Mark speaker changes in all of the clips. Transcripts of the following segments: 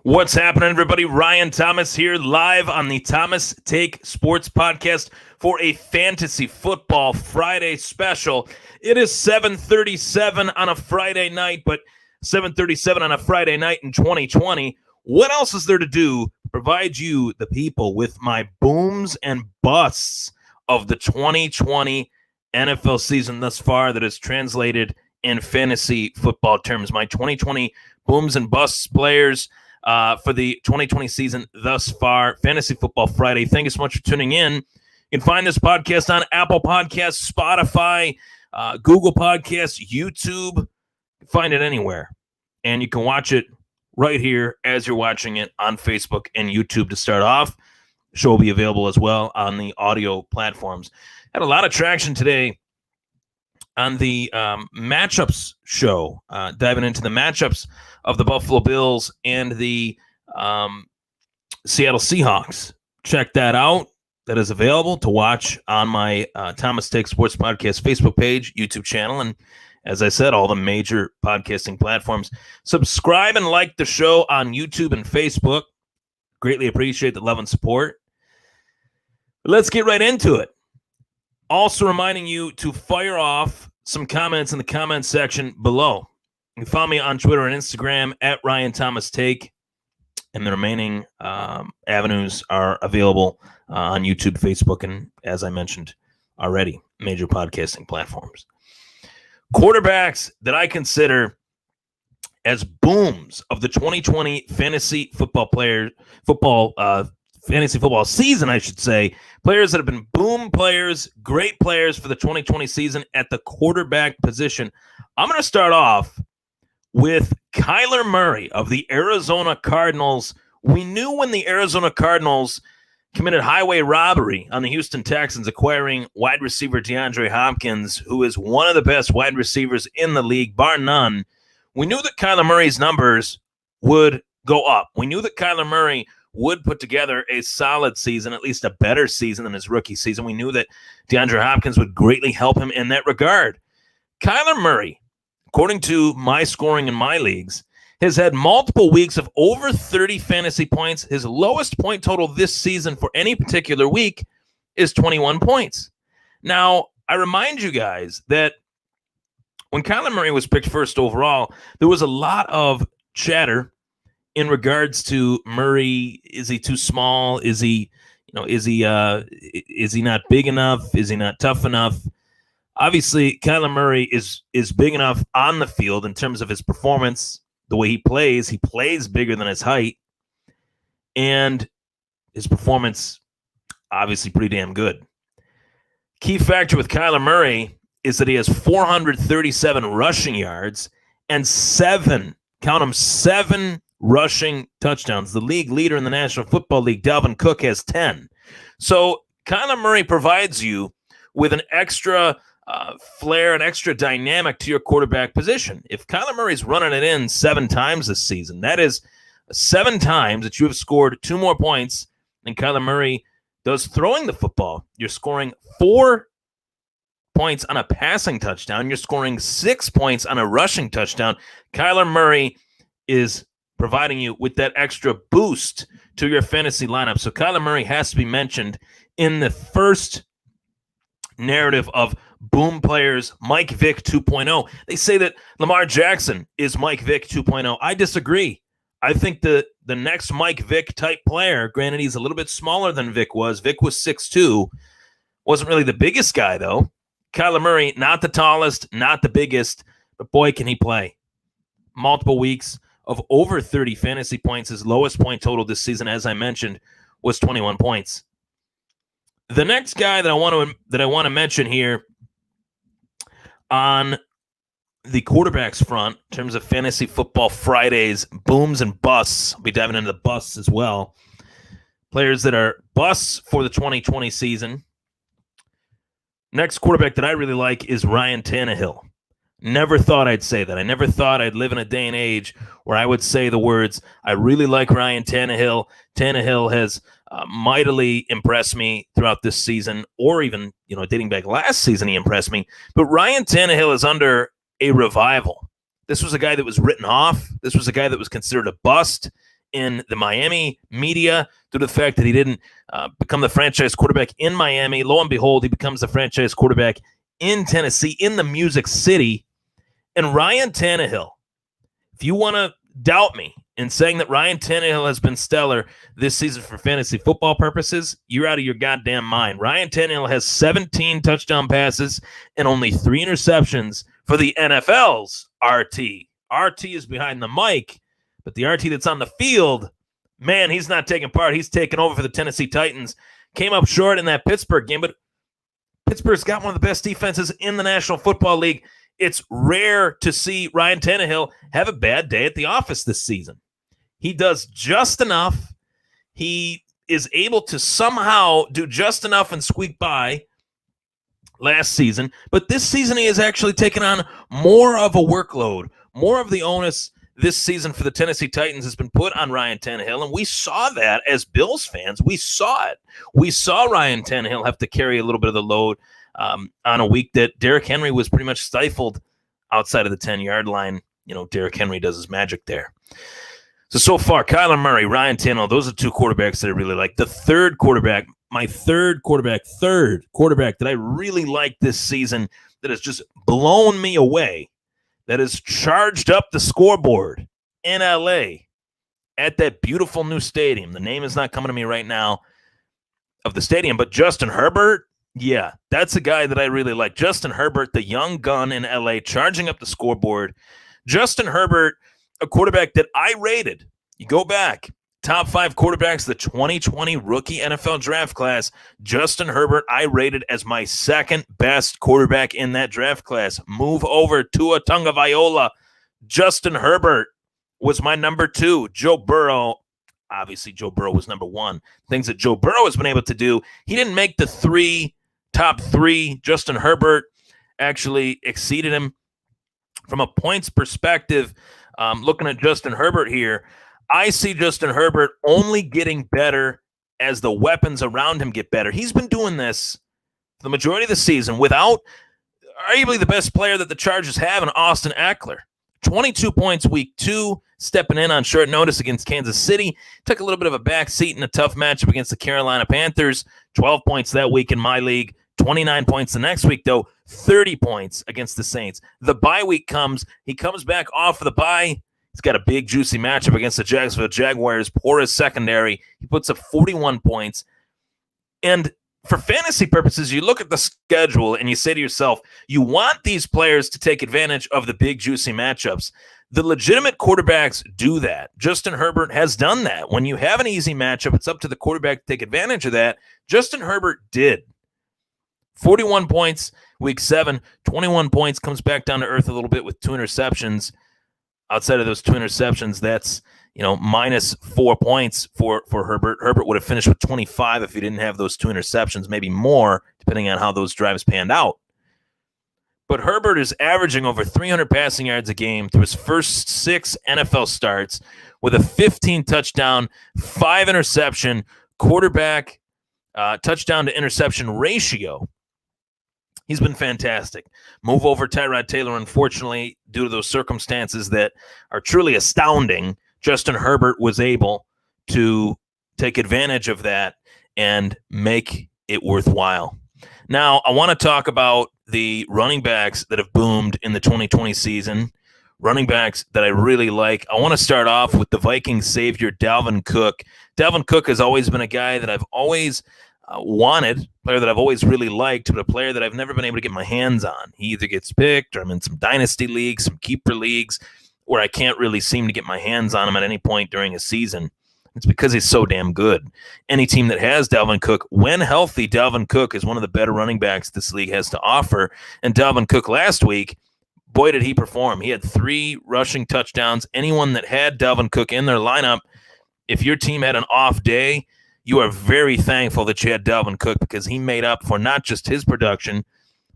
Speaker 1: What's happening, everybody? Ryan Thomas here, live on the Thomas Take Sports Podcast for a Fantasy Football Friday special. It is 7:37 on a Friday night, but 7:37 on a Friday night in 2020. What else is there to do? Provide you, the people, with my booms and busts of the 2020 NFL season thus far that is translated in fantasy football terms. My 2020 booms and busts players for the 2020 season thus far. Fantasy Football Friday. Thank you so much for tuning in. You can find this podcast on Apple Podcasts, Spotify, Google Podcasts, YouTube. You can find it anywhere. And you can watch it right here as you're watching it on Facebook and YouTube to start off. The show will be available as well on the audio platforms. Had a lot of traction today on the matchups show, diving into the matchups of the Buffalo Bills and the Seattle Seahawks. Check that out. That is available to watch on my Thomas Take Sports Podcast Facebook page, YouTube channel, and as I said, all the major podcasting platforms. Subscribe and like the show on YouTube and Facebook. Greatly appreciate the love and support. Let's get right into it. Also reminding you to fire off some comments in the comments section below. You can follow me on Twitter and Instagram at Ryan Thomas Take, and the remaining avenues are available on YouTube, Facebook, and as I mentioned already, major podcasting platforms. Quarterbacks that I consider as booms of the 2020 fantasy football fantasy football season, I should say. Players that have been boom players, great players for the 2020 season at the quarterback position. I'm going to start off with Kyler Murray of the Arizona Cardinals. We knew when the Arizona Cardinals committed highway robbery on the Houston Texans, acquiring wide receiver DeAndre Hopkins, who is one of the best wide receivers in the league, bar none. We knew that Kyler Murray's numbers would go up. We knew that Kyler Murray would put together a solid season, at least a better season than his rookie season. We knew that DeAndre Hopkins would greatly help him in that regard. Kyler Murray, according to my scoring in my leagues, has had multiple weeks of over 30 fantasy points. His lowest point total this season for any particular week is 21 points. Now, I remind you guys that when Kyler Murray was picked first overall, there was a lot of chatter in regards to Murray. Is he too small? Is he not big enough? Is he not tough enough? Obviously, Kyler Murray is big enough on the field in terms of his performance, the way he plays. He plays bigger than his height, and his performance obviously pretty damn good. Key factor with Kyler Murray is that he has 437 rushing yards and seven rushing touchdowns. The league leader in the National Football League, Dalvin Cook, has 10. So Kyler Murray provides you with an extra flair, an extra dynamic to your quarterback position. If Kyler Murray's running it in 7 times this season, that is 7 times that you have scored 2 more points than Kyler Murray does throwing the football. You're scoring 4 points on a passing touchdown. You're scoring 6 points on a rushing touchdown. Kyler Murray is providing you with that extra boost to your fantasy lineup. So Kyler Murray has to be mentioned in the first narrative of boom players, Mike Vick 2.0. They say that Lamar Jackson is Mike Vick 2.0. I disagree. I think the next Mike Vick type player, granted he's a little bit smaller than Vick was. Vick was 6'2", wasn't really the biggest guy though. Kyler Murray, not the tallest, not the biggest, but boy, can he play. Multiple weeks of over 30 fantasy points. His lowest point total this season, as I mentioned, was 21 points. The next guy that I want to mention here on the quarterbacks front, in terms of Fantasy Football Fridays, booms and busts. I'll be diving into the busts as well. Players that are busts for the 2020 season. Next quarterback that I really like is Ryan Tannehill. Never thought I'd say that. I never thought I'd live in a day and age where I would say the words, I really like Ryan Tannehill. Tannehill has mightily impressed me throughout this season, or even, dating back last season, he impressed me. But Ryan Tannehill is under a revival. This was a guy that was written off. This was a guy that was considered a bust in the Miami media due to the fact that he didn't become the franchise quarterback in Miami. Lo and behold, he becomes the franchise quarterback in Tennessee, in the Music City. And Ryan Tannehill, if you want to doubt me in saying that Ryan Tannehill has been stellar this season for fantasy football purposes, you're out of your goddamn mind. Ryan Tannehill has 17 touchdown passes and only 3 interceptions for the NFL's RT. RT is behind the mic, but the RT that's on the field, man, he's not taking part. He's taking over for the Tennessee Titans. Came up short in that Pittsburgh game, but Pittsburgh's got one of the best defenses in the National Football League. It's rare to see Ryan Tannehill have a bad day at the office this season. He does just enough. He is able to somehow do just enough and squeak by last season. But this season he has actually taken on more of a workload. More of the onus this season for the Tennessee Titans has been put on Ryan Tannehill, and we saw that as Bills fans. We saw it. We saw Ryan Tannehill have to carry a little bit of the load on a week that Derrick Henry was pretty much stifled outside of the 10-yard line. You know, Derrick Henry does his magic there. So far, Kyler Murray, Ryan Tannehill, those are two quarterbacks that I really like. The third quarterback, my third quarterback that I really like this season that has just blown me away, that has charged up the scoreboard in L.A. at that beautiful new stadium. The name is not coming to me right now of the stadium, but Justin Herbert, yeah, that's a guy that I really like. Justin Herbert, the young gun in L.A., charging up the scoreboard. Justin Herbert, a quarterback that I rated. You go back, top 5 quarterbacks, the 2020 rookie NFL draft class. Justin Herbert, I rated as my second best quarterback in that draft class. Move over Tua Tagovailoa. Justin Herbert was my number 2. Joe Burrow, obviously Joe Burrow was number 1. Things that Joe Burrow has been able to do, he didn't make the top 3. Justin Herbert actually exceeded him. From a points perspective, looking at Justin Herbert here, I see Justin Herbert only getting better as the weapons around him get better. He's been doing this for the majority of the season without arguably the best player that the Chargers have in Austin Eckler. 22 points week 2, stepping in on short notice against Kansas City. Took a little bit of a back seat in a tough matchup against the Carolina Panthers. 12 points that week in my league. 29 points the next week, though. 30 points against the Saints. The bye week comes. He comes back off of the bye. He's got a big, juicy matchup against the Jacksonville Jaguars. Porous secondary. He puts up 41 points. And for fantasy purposes, you look at the schedule and you say to yourself, you want these players to take advantage of the big, juicy matchups. The legitimate quarterbacks do that. Justin Herbert has done that. When you have an easy matchup, it's up to the quarterback to take advantage of that. Justin Herbert did. 41 points, week 7, 21 points, comes back down to earth a little bit with 2 interceptions. Outside of those 2 interceptions, that's, minus 4 points for Herbert. Herbert would have finished with 25 if he didn't have those 2 interceptions, maybe more, depending on how those drives panned out. But Herbert is averaging over 300 passing yards a game through his first 6 NFL starts with a 15 touchdown, 5 interception, quarterback touchdown to interception ratio. He's been fantastic. Move over Tyrod Taylor, unfortunately, due to those circumstances that are truly astounding. Justin Herbert was able to take advantage of that and make it worthwhile. Now, I want to talk about the running backs that have boomed in the 2020 season, running backs that I really like. I want to start off with the Vikings savior, Dalvin Cook. Dalvin Cook has always been a guy that I've always wanted, player that I've always really liked, but a player that I've never been able to get my hands on. He either gets picked or I'm in some dynasty leagues, some keeper leagues, where I can't really seem to get my hands on him at any point during a season. It's because he's so damn good. Any team that has Dalvin Cook, when healthy, Dalvin Cook is one of the better running backs this league has to offer. And Dalvin Cook last week, boy, did he perform. He had 3 rushing touchdowns. Anyone that had Dalvin Cook in their lineup, if your team had an off day, you are very thankful that you had Dalvin Cook because he made up for not just his production,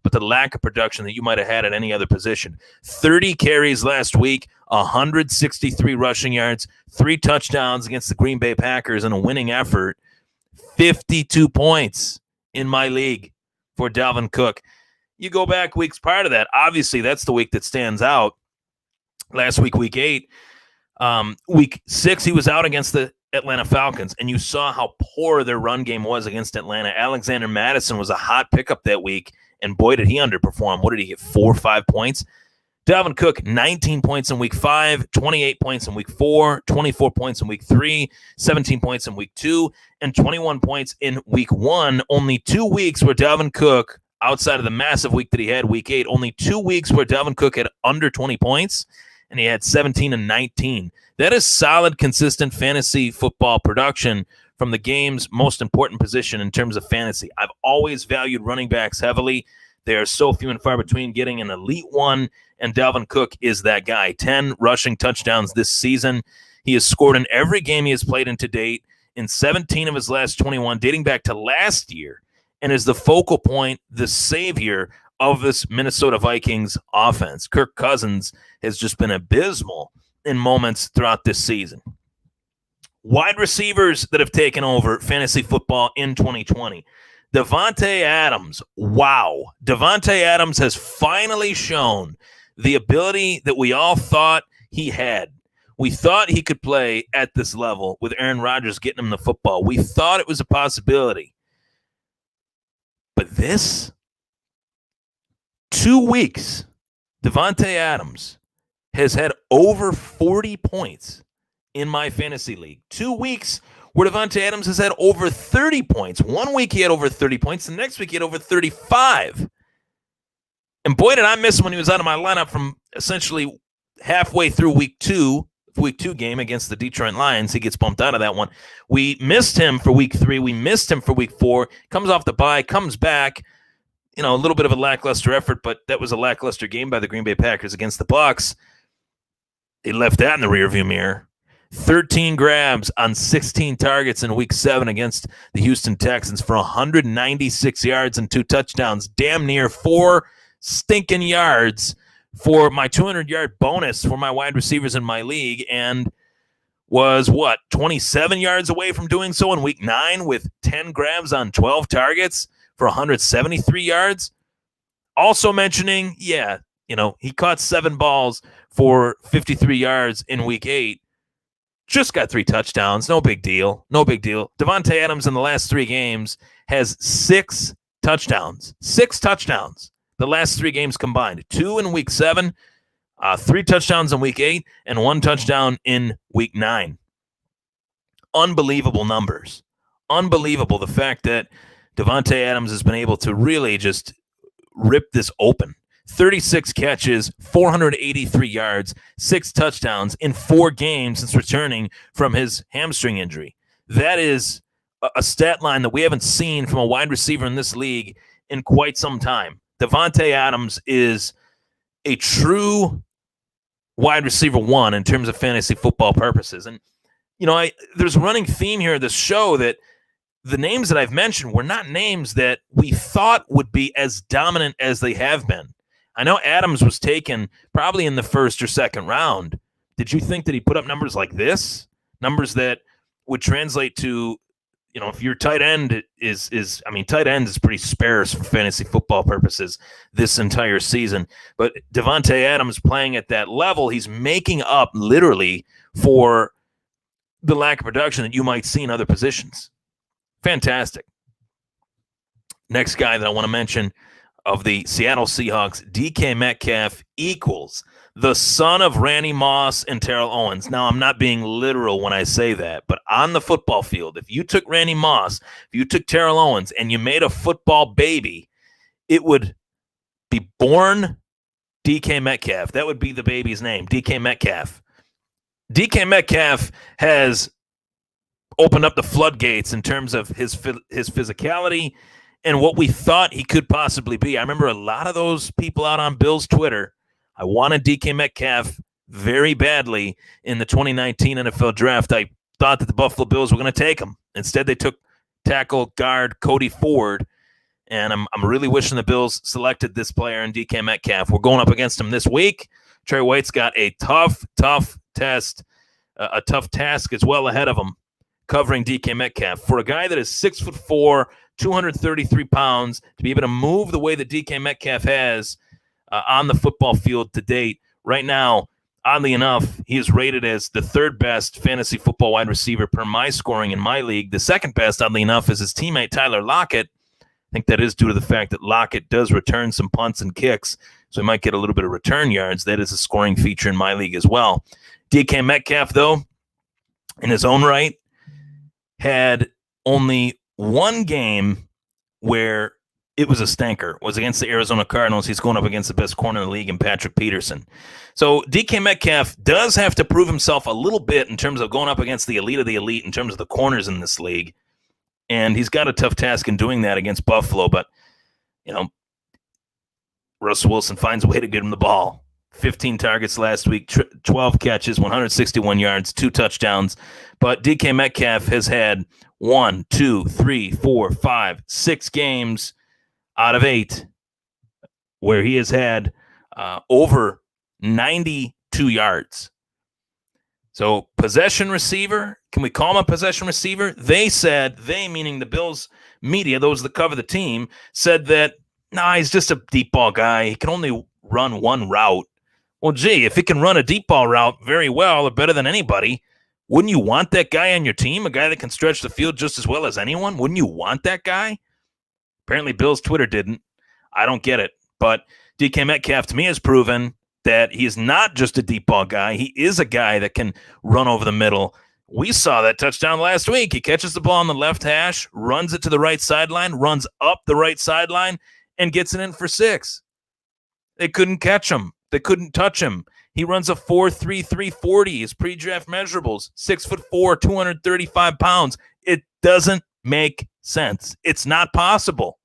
Speaker 1: but the lack of production that you might have had at any other position. 30 carries last week, 163 rushing yards, 3 touchdowns against the Green Bay Packers in a winning effort, 52 points in my league for Dalvin Cook. You go back weeks prior to that, obviously that's the week that stands out. Last week, week 8, Week 6, he was out against the Atlanta Falcons, and you saw how poor their run game was against Atlanta. Alexander Madison was a hot pickup that week, and boy, did he underperform. What did he get, 4 or 5 points? Dalvin Cook, 19 points in week 5, 28 points in week 4, 24 points in week 3, 17 points in week 2, and 21 points in week 1. Only 2 weeks where Dalvin Cook, outside of the massive week that he had, week 8, only 2 weeks where Dalvin Cook had under 20 points, and he had 17 and 19. That is solid, consistent fantasy football production from the game's most important position in terms of fantasy. I've always valued running backs heavily. They are so few and far between getting an elite one, and Dalvin Cook is that guy. 10 rushing touchdowns this season. He has scored in every game he has played in to date, in 17 of his last 21, dating back to last year, and is the focal point, the savior of this Minnesota Vikings offense. Kirk Cousins has just been abysmal in moments throughout this season. Wide receivers that have taken over fantasy football in 2020. Davante Adams. Wow. Davante Adams has finally shown the ability that we all thought he had. We thought he could play at this level with Aaron Rodgers getting him the football. We thought it was a possibility. But this 2 weeks, Davante Adams has had over 40 points in my fantasy league. 2 weeks where Davante Adams has had over 30 points. 1 week he had over 30 points. The next week he had over 35. And boy, did I miss him when he was out of my lineup from essentially halfway through week 2 game against the Detroit Lions. He gets bumped out of that one. We missed him for week 3. We missed him for week 4. Comes off the bye, comes back. A little bit of a lackluster effort, but that was a lackluster game by the Green Bay Packers against the Bucs. They left that in the rearview mirror. 13 grabs on 16 targets in week 7 against the Houston Texans for 196 yards and 2 touchdowns. Damn near 4 stinking yards for my 200-yard bonus for my wide receivers in my league, and was, 27 yards away from doing so in week 9 with 10 grabs on 12 targets for 173 yards. Also mentioning, he caught 7 balls for 53 yards in week 8. Just got 3 touchdowns. No big deal. Davante Adams in the last 3 games has 6 touchdowns. 6 touchdowns. The last 3 games combined. 2 in week 7, 3 touchdowns in week 8, and 1 touchdown in week 9. Unbelievable numbers. Unbelievable, the fact that Davante Adams has been able to really just rip this open. 36 catches, 483 yards, 6 touchdowns in 4 games since returning from his hamstring injury. That is a stat line that we haven't seen from a wide receiver in this league in quite some time. Davante Adams is a true wide receiver 1 in terms of fantasy football purposes. And, there's a running theme here of this show that the names that I've mentioned were not names that we thought would be as dominant as they have been. I know Adams was taken probably in the 1st or 2nd round. Did you think that he put up numbers like this? Numbers that would translate to, if your tight end tight end is pretty sparse for fantasy football purposes this entire season. But Davante Adams playing at that level, he's making up literally for the lack of production that you might see in other positions. Fantastic. Next guy that I want to mention of the Seattle Seahawks, DK Metcalf equals the son of Randy Moss and Terrell Owens. Now, I'm not being literal when I say that, but on the football field, if you took Randy Moss, if you took Terrell Owens, and you made a football baby, it would be born DK Metcalf. That would be the baby's name, DK Metcalf. DK Metcalf has opened up the floodgates in terms of his physicality and what we thought he could possibly be. I remember a lot of those people out on Bill's Twitter. I wanted DK Metcalf very badly in the 2019 NFL draft. I thought that the Buffalo Bills were going to take him. Instead, they took tackle guard Cody Ford, and I'm really wishing the Bills selected this player in DK Metcalf. We're going up against him this week. Trey White's got a tough test, a tough task as well ahead of him, covering DK Metcalf. For a guy that is 6'4", 233 pounds, to be able to move the way that DK Metcalf has on the football field to date, right now, Oddly enough, he is rated as the third best fantasy football wide receiver per my scoring in my league. The second best, oddly enough, is his teammate Tyler Lockett. I think that is due to the fact that Lockett does return some punts and kicks, so he might get a little bit of return yards. That is a scoring feature in my league as well. DK Metcalf, though, in his own right, had only one game where it was a stinker. It was against the Arizona Cardinals. He's going up against the best corner in the league in Patrick Peterson. So DK Metcalf does have to prove himself a little bit in terms of going up against the elite of the elite in terms of the corners in this league. And he's got a tough task in doing that against Buffalo. But, Russell Wilson finds a way to get him the ball. 15 targets last week, 12 catches, 161 yards, 2 touchdowns. But DK Metcalf has had 1, 2, 3, 4, 5, 6 games out of 8 where he has had over 92 yards. So possession receiver, can we call him a possession receiver? They meaning the Bills media, those that cover the team, said that, he's just a deep ball guy. He can only run one route. Well, gee, if he can run a deep ball route very well or better than anybody, wouldn't you want that guy on your team, a guy that can stretch the field just as well as anyone? Wouldn't you want that guy? Apparently Bills Twitter didn't. I don't get it. But DK Metcalf, to me, has proven that he is not just a deep ball guy. He is a guy that can run over the middle. We saw that touchdown last week. He catches the ball on the left hash, runs it to the right sideline, runs up the right sideline, and gets it in for 6. They couldn't catch him. They couldn't touch him. He runs a 4.33 40. His pre-draft measurables, 6'4", 235 pounds. It doesn't make sense. It's not possible.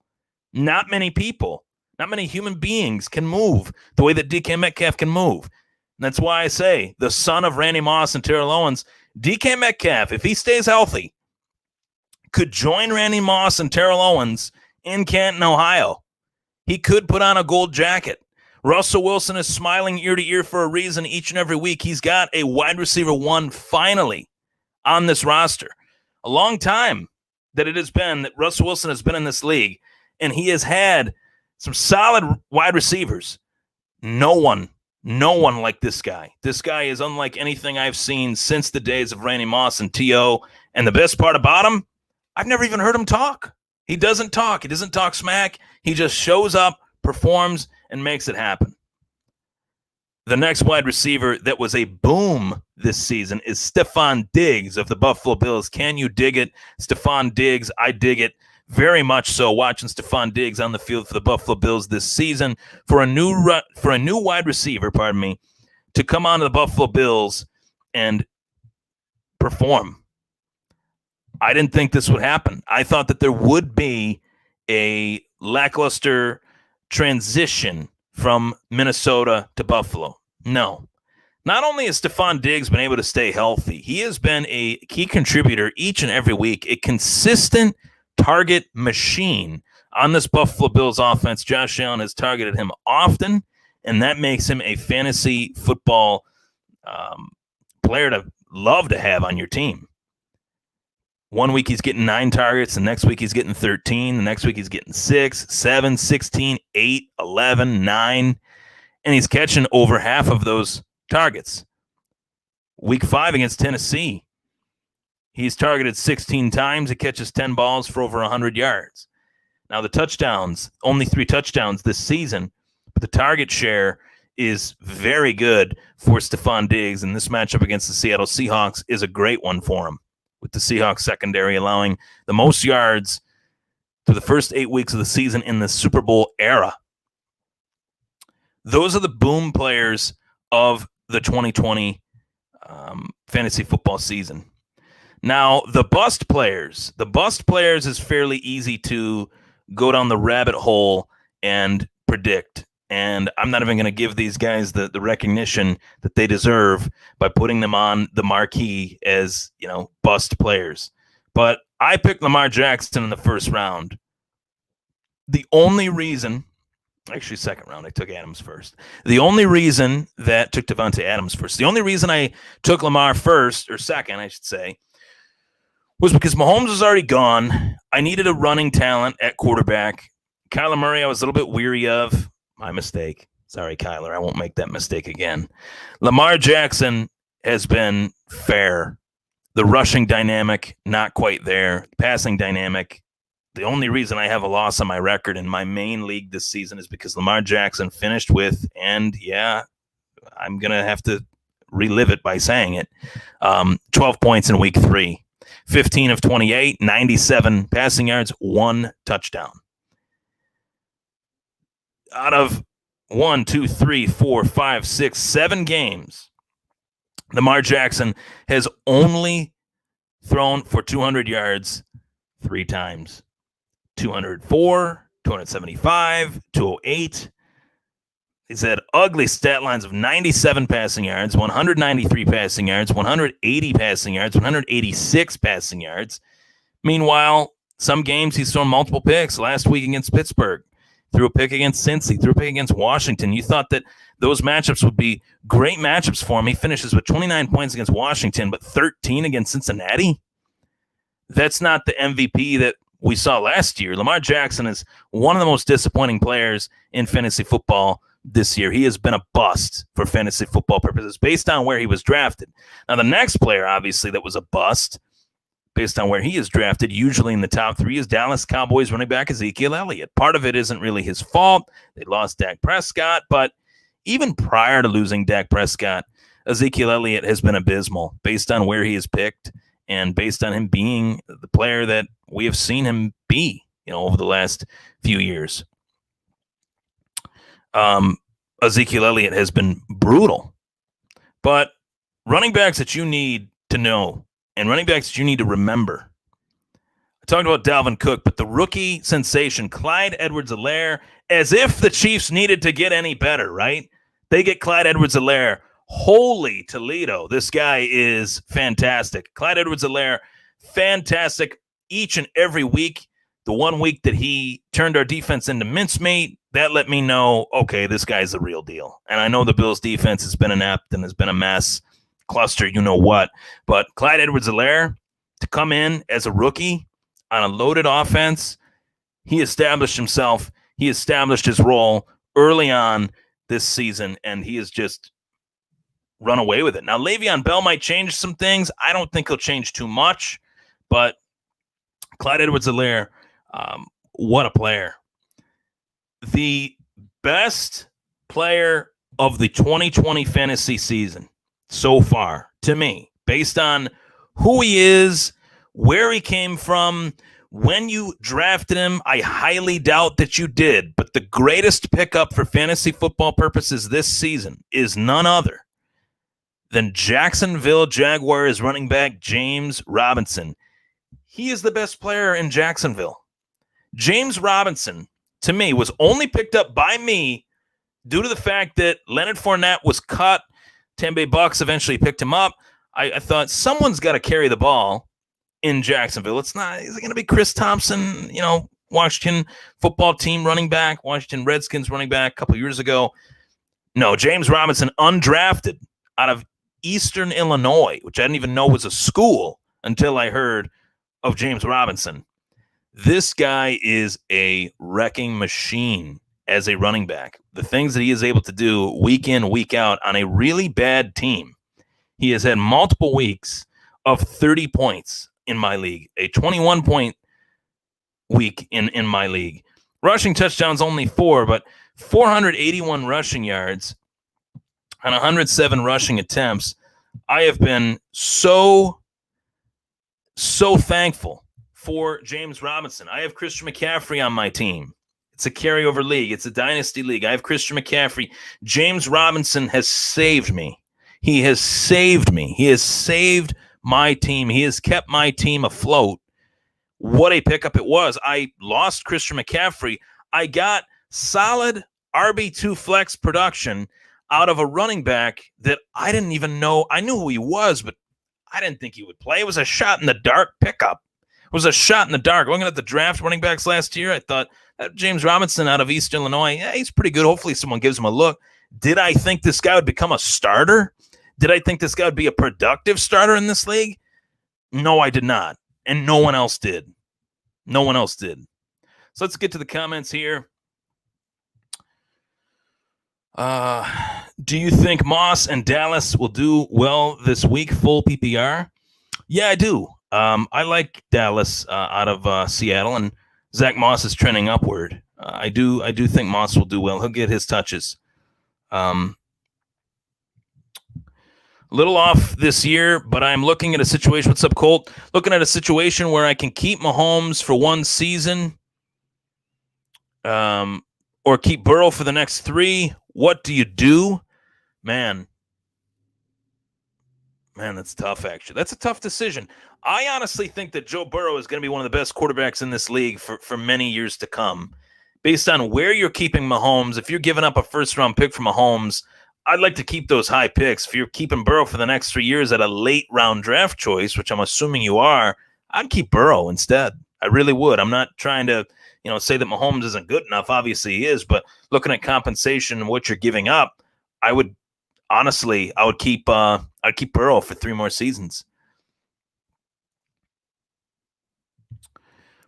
Speaker 1: Not many people, not many human beings can move the way that DK Metcalf can move. And that's why I say the son of Randy Moss and Terrell Owens, DK Metcalf, if he stays healthy, could join Randy Moss and Terrell Owens in Canton, Ohio. He could put on a gold jacket. Russell Wilson is smiling ear to ear for a reason each and every week. He's got a wide receiver 1 finally on this roster. A long time that it has been that Russell Wilson has been in this league, and he has had some solid wide receivers. No one like this guy. This guy is unlike anything I've seen since the days of Randy Moss and T.O. And the best part about him, I've never even heard him talk. He doesn't talk. He doesn't talk smack. He just shows up, performs, and makes it happen. The next wide receiver that was a boom this season is Stephon Diggs of the Buffalo Bills. Can you dig it? Stephon Diggs, I dig it very much so, watching Stephon Diggs on the field for the Buffalo Bills this season for a new wide receiver, to come on to the Buffalo Bills and perform. I didn't think this would happen. I thought that there would be a lackluster transition from Minnesota to Buffalo. No. Not only has Stephon Diggs been able to stay healthy, he has been a key contributor each and every week, a consistent target machine on this Buffalo Bills offense. Josh Allen has targeted him often, and that makes him a fantasy football player to love to have on your team. One week he's getting 9 targets, the next week he's getting 13, the next week he's getting 6, 7, 16, 8, 11, 9, and he's catching over half of those targets. Week 5 against Tennessee, he's targeted 16 times. He catches 10 balls for over 100 yards. Now the touchdowns, only 3 touchdowns this season, but the target share is very good for Stephon Diggs, and this matchup against the Seattle Seahawks is a great one for him, with the Seahawks secondary allowing the most yards through the first 8 weeks of the season in the Super Bowl era. Those are the boom players of the 2020 fantasy football season. Now, the bust players is fairly easy to go down the rabbit hole and predict. And I'm not even going to give these guys the recognition that they deserve by putting them on the marquee as, bust players. But I picked Lamar Jackson in the first round. The only reason, actually second round, I took Adams first. The only reason that took Devontae Adams first. The only reason I took Lamar first, or second, I should say, was because Mahomes was already gone. I needed a running talent at quarterback. Kyler Murray, I was a little bit weary of. My mistake. Sorry, Kyler, I won't make that mistake again. Lamar Jackson has been fair. The rushing dynamic, not quite there. Passing dynamic, the only reason I have a loss on my record in my main league this season is because Lamar Jackson finished with, and yeah, I'm going to have to relive it by saying it, 12 points in week 3, 15 of 28, 97 passing yards, 1 touchdown. Out of 1, 2, 3, 4, 5, 6, 7 games, Lamar Jackson has only thrown for 200 yards 3 times. 204, 275, 208. He's had ugly stat lines of 97 passing yards, 193 passing yards, 180 passing yards, 186 passing yards. Meanwhile, some games he's thrown multiple picks. Last week against Pittsburgh, threw a pick against Cincy, threw a pick against Washington. You thought that those matchups would be great matchups for him. He finishes with 29 points against Washington, but 13 against Cincinnati. That's not the MVP that we saw last year. Lamar Jackson is one of the most disappointing players in fantasy football this year. He has been a bust for fantasy football purposes based on where he was drafted. Now, the next player, obviously, that was a bust based on where he is drafted, usually in the top 3, is Dallas Cowboys running back Ezekiel Elliott. Part of it isn't really his fault. They lost Dak Prescott, but even prior to losing Dak Prescott, Ezekiel Elliott has been abysmal based on where he is picked and based on him being the player that we have seen him be, over the last few years. Ezekiel Elliott has been brutal. But running backs that you need to know and running backs that you need to remember. I talked about Dalvin Cook, but the rookie sensation, Clyde Edwards-Helaire, as if the Chiefs needed to get any better, right? They get Clyde Edwards-Helaire. Holy Toledo, this guy is fantastic. Clyde Edwards-Helaire, fantastic each and every week. The one week that he turned our defense into mincemeat, that let me know, okay, this guy's the real deal. And I know the Bills' defense has been inept and has been a mess, cluster, you know what. But Clyde Edwards-Helaire, to come in as a rookie on a loaded offense, he established himself. He established his role early on this season, and he is just run away with it. Now, Le'Veon Bell might change some things. I don't think he'll change too much, but Clyde Edwards-Helaire, what a player. The best player of the 2020 fantasy season so far, to me, based on who he is, where he came from, when you drafted him. I highly doubt that you did, but the greatest pickup for fantasy football purposes this season is none other than Jacksonville Jaguars running back James Robinson. He is the best player in Jacksonville. James Robinson, to me, was only picked up by me due to the fact that Leonard Fournette was cut. Tampa Bucks eventually picked him up. I thought someone's got to carry the ball in Jacksonville. Is it going to be Chris Thompson, Washington football team running back, Washington Redskins running back a couple years ago? No, James Robinson, undrafted out of Eastern Illinois, which I didn't even know was a school until I heard of James Robinson. This guy is a wrecking machine as a running back. The things that he is able to do week in, week out on a really bad team. He has had multiple weeks of 30 points in my league, a 21-point week in my league. Rushing touchdowns only 4, but 481 rushing yards on 107 rushing attempts. I have been so thankful for James Robinson. I have Christian McCaffrey on my team. It's a carryover league. It's a dynasty league. I have Christian McCaffrey. James Robinson has saved me. He has saved me. He has saved my team. He has kept my team afloat. What a pickup it was. I lost Christian McCaffrey. I got solid RB2 flex production out of a running back that I didn't even know. I knew who he was, but I didn't think he would play. It was a shot in the dark pickup. It was a shot in the dark. Looking at the draft running backs last year, I thought James Robinson out of East Illinois, he's pretty good. Hopefully someone gives him a look. Did I think this guy would become a starter? Did I think this guy would be a productive starter in this league? No, I did not. And no one else did. No one else did. So let's get to the comments here. Do you think Moss and Dallas will do well this week, full PPR? Yeah, I do. I like Dallas out of Seattle, and Zach Moss is trending upward. I do think Moss will do well. He'll get his touches. A little off this year, but I'm looking at a situation. What's up, Colt? Looking at a situation where I can keep Mahomes for one season, or keep Burrow for the next 3. What do you do, man? Man, that's tough, actually. That's a tough decision. I honestly think that Joe Burrow is going to be one of the best quarterbacks in this league for many years to come. Based on where you're keeping Mahomes, if you're giving up a first-round pick for Mahomes, I'd like to keep those high picks. If you're keeping Burrow for the next 3 years at a late-round draft choice, which I'm assuming you are, I'd keep Burrow instead. I really would. I'm not trying to say that Mahomes isn't good enough. Obviously he is, but looking at compensation and what you're giving up, I would keep I'd keep Burrow for 3 more seasons.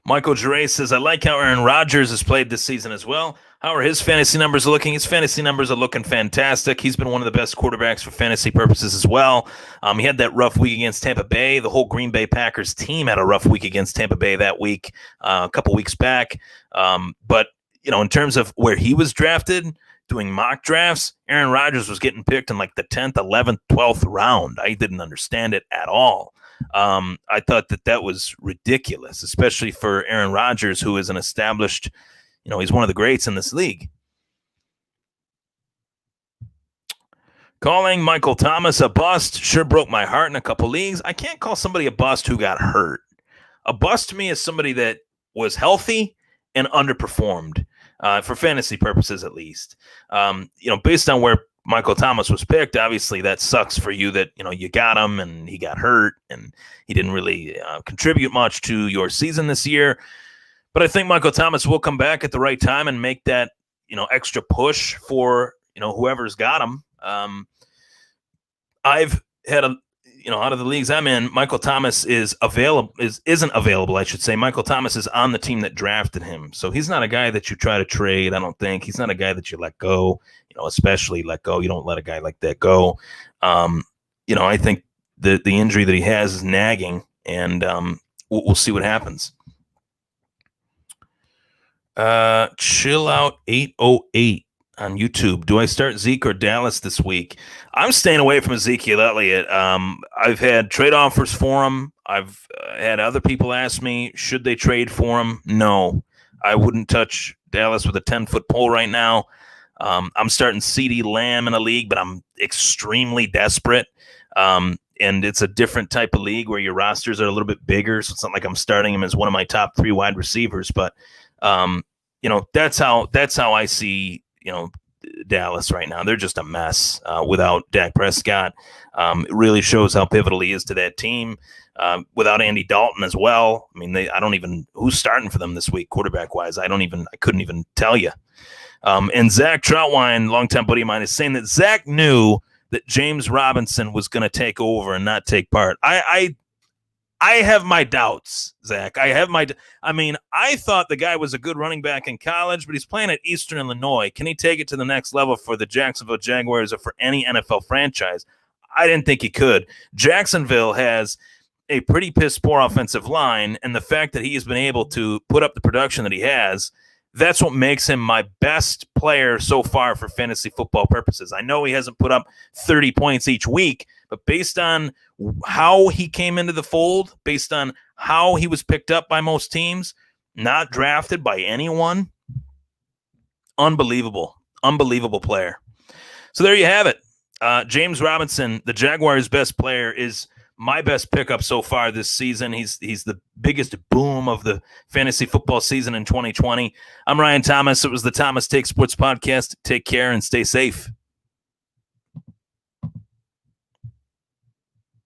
Speaker 1: Michael Geray says, I like how Aaron Rodgers has played this season as well. How are his fantasy numbers looking? His fantasy numbers are looking fantastic. He's been one of the best quarterbacks for fantasy purposes as well. He had that rough week against Tampa Bay. The whole Green Bay Packers team had a rough week against Tampa Bay that week, a couple weeks back. But, in terms of where he was drafted, doing mock drafts, Aaron Rodgers was getting picked in like the 10th, 11th, 12th round. I didn't understand it at all. I thought that was ridiculous, especially for Aaron Rodgers, who is an established, he's one of the greats in this league. Calling Michael Thomas a bust sure broke my heart in a couple leagues. I can't call somebody a bust who got hurt. A bust to me is somebody that was healthy and underperformed, for fantasy purposes at least. Based on where Michael Thomas was picked, obviously that sucks for you that, you got him and he got hurt and he didn't really contribute much to your season this year. But I think Michael Thomas will come back at the right time and make that, extra push for, whoever's got him. I've had out of the leagues I'm in, Michael Thomas isn't available, I should say. Michael Thomas is on the team that drafted him. So he's not a guy that you try to trade, I don't think. He's not a guy that you let go, especially let go. You don't let a guy like that go. I think the injury that he has is nagging, and we'll see what happens. Chill out 808 on YouTube. Do I start Zeke or Dallas this week? I'm staying away from Ezekiel Elliott. I've had trade offers for him. I've had other people ask me, should they trade for him? No, I wouldn't touch Dallas with a 10-foot pole right now. I'm starting CeeDee Lamb in a league, but I'm extremely desperate. And it's a different type of league where your rosters are a little bit bigger. So it's not like I'm starting him as one of my top 3 wide receivers, but that's how I see, Dallas right now. They're just a mess without Dak Prescott. It really shows how pivotal he is to that team. Without Andy Dalton as well. I mean, who's starting for them this week, quarterback wise? I couldn't even tell you. And Zach Troutwine, longtime buddy of mine, is saying that Zach knew that James Robinson was going to take over and not take part. I have my doubts, Zach. I thought the guy was a good running back in college, but he's playing at Eastern Illinois. Can he take it to the next level for the Jacksonville Jaguars or for any NFL franchise? I didn't think he could. Jacksonville has a pretty piss-poor offensive line, and the fact that he has been able to put up the production that he has, that's what makes him my best player so far for fantasy football purposes. I know he hasn't put up 30 points each week, but based on how he came into the fold, based on how he was picked up by most teams, not drafted by anyone, unbelievable player. So there you have it. James Robinson, the Jaguars' best player, is my best pickup so far this season. He's the biggest boom of the fantasy football season in 2020. I'm Ryan Thomas. It was the Thomas Take Sports Podcast. Take care and stay safe.